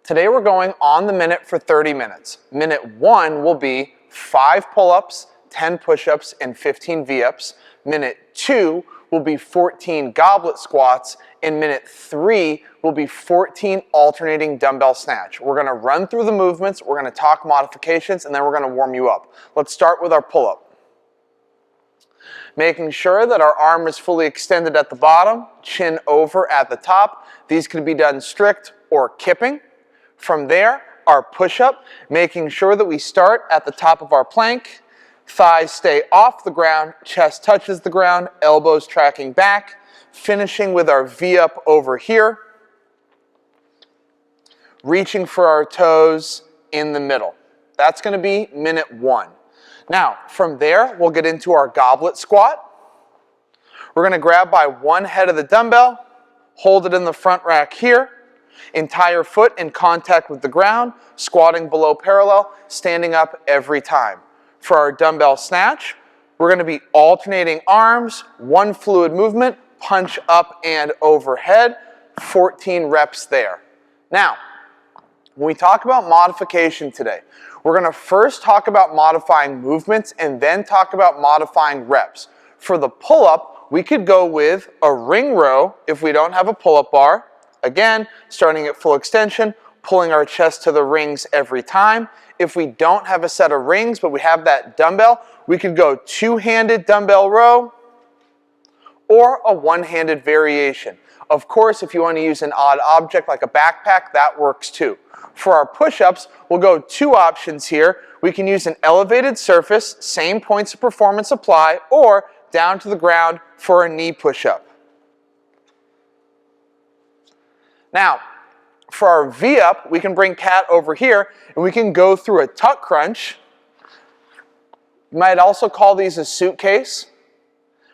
Today we're going on the minute for 30 minutes. Minute 1 will be 5 pull-ups, 10 push-ups, and 15 V-ups. Minute 2 will be 14 goblet squats, and minute 3 will be 14 alternating dumbbell snatch. We're gonna run through the movements, we're gonna talk modifications, and then we're gonna warm you up. Let's start with our pull-up. Making sure that our arm is fully extended at the bottom, chin over at the top. These can be done strict or kipping. From there, our push-up, making sure that we start at the top of our plank, thighs stay off the ground, chest touches the ground, elbows tracking back, finishing with our V-up over here, reaching for our toes in the middle. That's going to be minute 1. Now, from there, we'll get into our goblet squat. We're going to grab by one head of the dumbbell, hold it in the front rack here, entire foot in contact with the ground, squatting below parallel, standing up every time. For our dumbbell snatch, we're going to be alternating arms, one fluid movement, punch up and overhead, 14 reps there. Now, when we talk about modification today, we're going to first talk about modifying movements and then talk about modifying reps. For the pull-up, we could go with a ring row if we don't have a pull-up bar. Again, starting at full extension, pulling our chest to the rings every time. If we don't have a set of rings, but we have that dumbbell, we could go two-handed dumbbell row or a one-handed variation. Of course, if you want to use an odd object like a backpack, that works too. For our push-ups, we'll go 2 options here. We can use an elevated surface, same points of performance apply, or down to the ground for a knee push-up. Now, for our V-up, we can bring cat over here, and we can go through a tuck crunch. You might also call these a suitcase.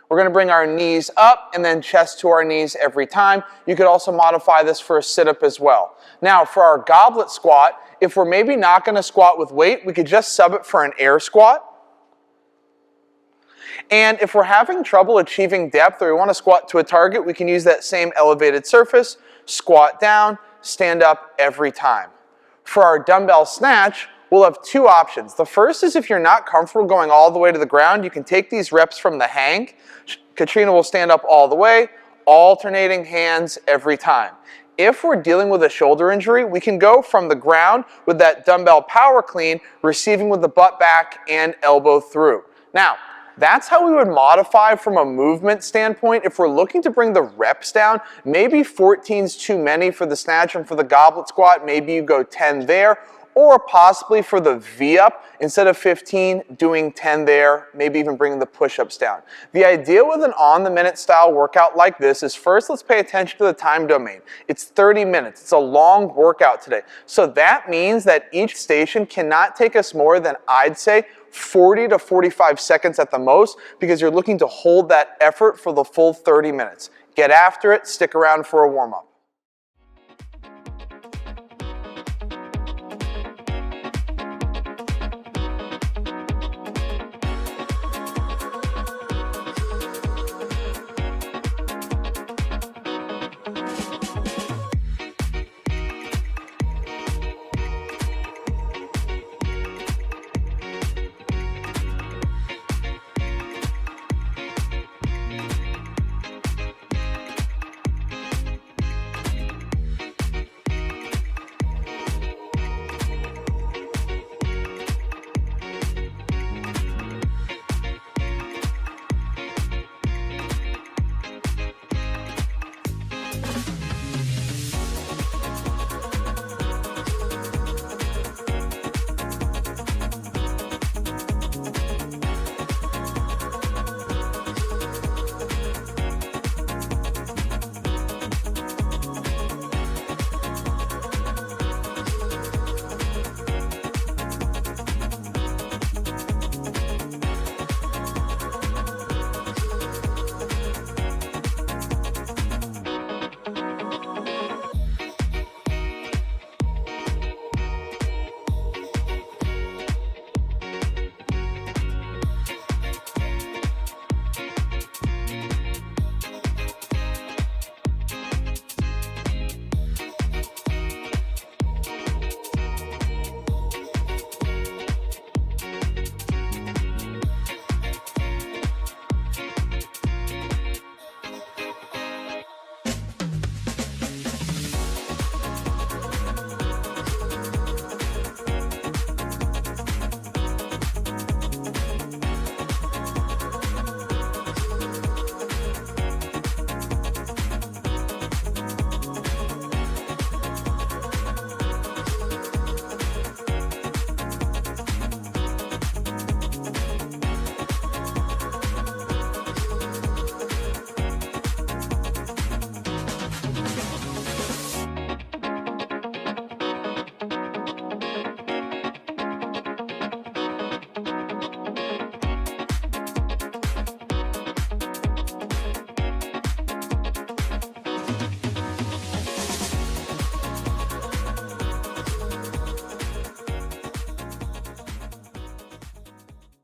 We're going to bring our knees up and then chest to our knees every time. You could also modify this for a sit-up as well. Now, for our goblet squat, if we're maybe not going to squat with weight, we could just sub it for an air squat. And if we're having trouble achieving depth or we want to squat to a target, we can use that same elevated surface, squat down, stand up every time. For our dumbbell snatch, we'll have 2 options. The first is if you're not comfortable going all the way to the ground, you can take these reps from the hang. Katrina will stand up all the way, alternating hands every time. If we're dealing with a shoulder injury, we can go from the ground with that dumbbell power clean, receiving with the butt back and elbow through. Now, that's how we would modify from a movement standpoint. If we're looking to bring the reps down, maybe 14's too many for the snatch and for the goblet squat, maybe you go 10 there, or possibly for the V-up, instead of 15, doing 10 there, maybe even bringing the push-ups down. The idea with an on-the-minute style workout like this is first, let's pay attention to the time domain. It's 30 minutes. It's a long workout today. So that means that each station cannot take us more than, I'd say, 40 to 45 seconds at the most, because you're looking to hold that effort for the full 30 minutes. Get after it, stick around for a warm-up.